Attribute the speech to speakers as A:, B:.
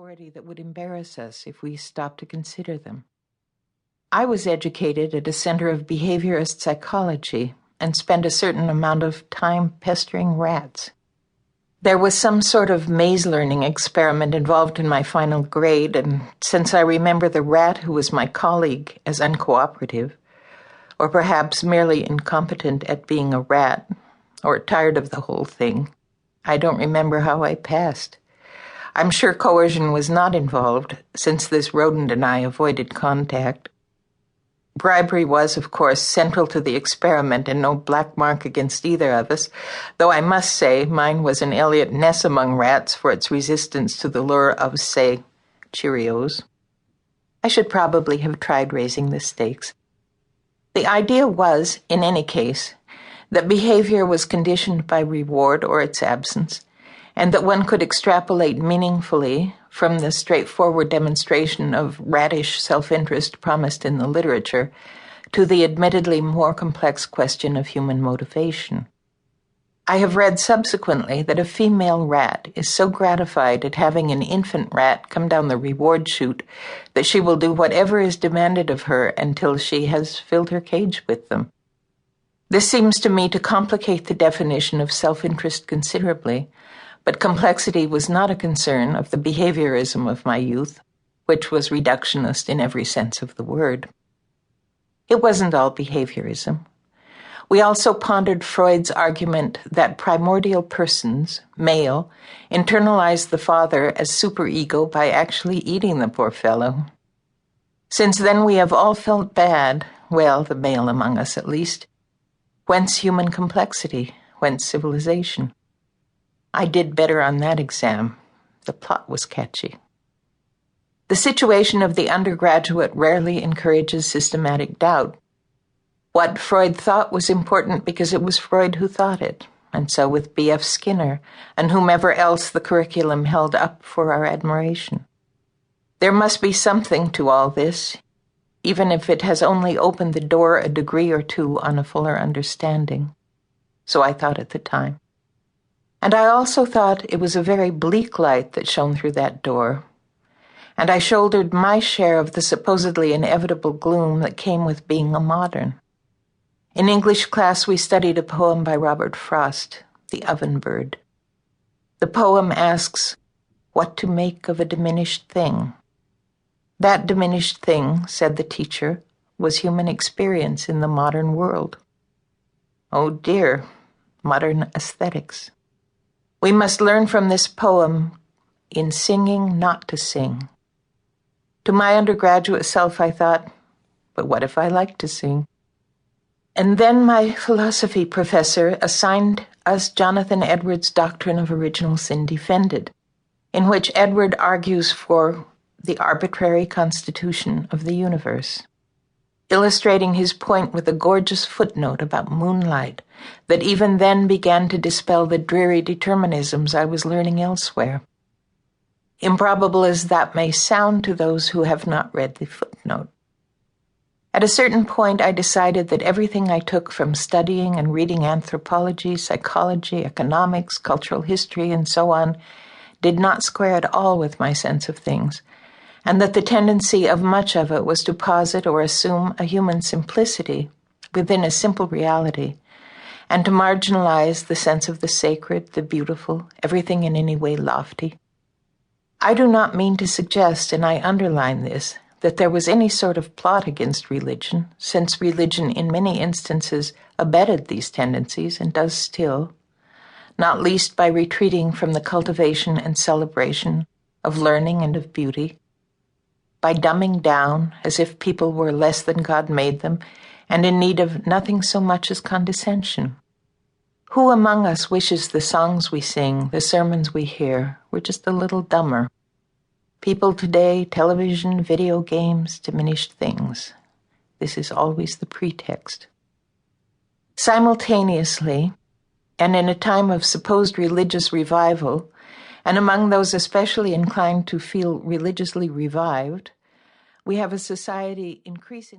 A: authority that would embarrass us if we stopped to consider them. I was educated at a center of behaviorist psychology and spent a certain amount of time pestering rats. There was some sort of maze learning experiment involved in my final grade, and since I remember the rat who was my colleague as uncooperative, or perhaps merely incompetent at being a rat, or tired of the whole thing, I don't remember how I passed. I'm sure coercion was not involved, since this rodent and I avoided contact. Bribery was, of course, central to the experiment and no black mark against either of us, though I must say mine was an Eliot Ness among rats for its resistance to the lure of, say, Cheerios. I should probably have tried raising the stakes. The idea was, in any case, that behavior was conditioned by reward or its absence, and that one could extrapolate meaningfully from the straightforward demonstration of ratish self-interest promised in the literature to the admittedly more complex question of human motivation. I have read subsequently that a female rat is so gratified at having an infant rat come down the reward chute that she will do whatever is demanded of her until she has filled her cage with them. This seems to me to complicate the definition of self-interest considerably, but complexity was not a concern of the behaviorism of my youth, which was reductionist in every sense of the word. It wasn't all behaviorism. We also pondered Freud's argument that primordial persons, male, internalized the father as superego by actually eating the poor fellow. Since then we have all felt bad, well, the male among us at least. Whence human complexity? Whence civilization? I did better on that exam. The plot was catchy. The situation of the undergraduate rarely encourages systematic doubt. What Freud thought was important because it was Freud who thought it, and so with B.F. Skinner and whomever else the curriculum held up for our admiration. There must be something to all this, even if it has only opened the door a degree or two on a fuller understanding. So I thought at the time. And I also thought it was a very bleak light that shone through that door, and I shouldered my share of the supposedly inevitable gloom that came with being a modern. In English class we studied a poem by Robert Frost, The Oven Bird. The poem asks, what to make of a diminished thing? That diminished thing, said the teacher, was human experience in the modern world. Oh dear, modern aesthetics. We must learn from this poem, in singing not to sing. To my undergraduate self I thought, but what if I like to sing? And then my philosophy professor assigned us Jonathan Edwards' doctrine of original sin defended, in which Edward argues for the arbitrary constitution of the universe, illustrating his point with a gorgeous footnote about moonlight that even then began to dispel the dreary determinisms I was learning elsewhere. Improbable as that may sound to those who have not read the footnote. At a certain point, I decided that everything I took from studying and reading anthropology, psychology, economics, cultural history, and so on did not square at all with my sense of things, and that the tendency of much of it was to posit or assume a human simplicity within a simple reality, and to marginalize the sense of the sacred, the beautiful, everything in any way lofty. I do not mean to suggest, and I underline this, that there was any sort of plot against religion, since religion in many instances abetted these tendencies and does still, not least by retreating from the cultivation and celebration of learning and of beauty, by dumbing down as if people were less than God made them and in need of nothing so much as condescension. Who among us wishes the songs we sing, the sermons we hear, were just a little dumber? People today, television, video games, diminished things. This is always the pretext. Simultaneously, and in a time of supposed religious revival, and among those especially inclined to feel religiously revived, we have a society increasingly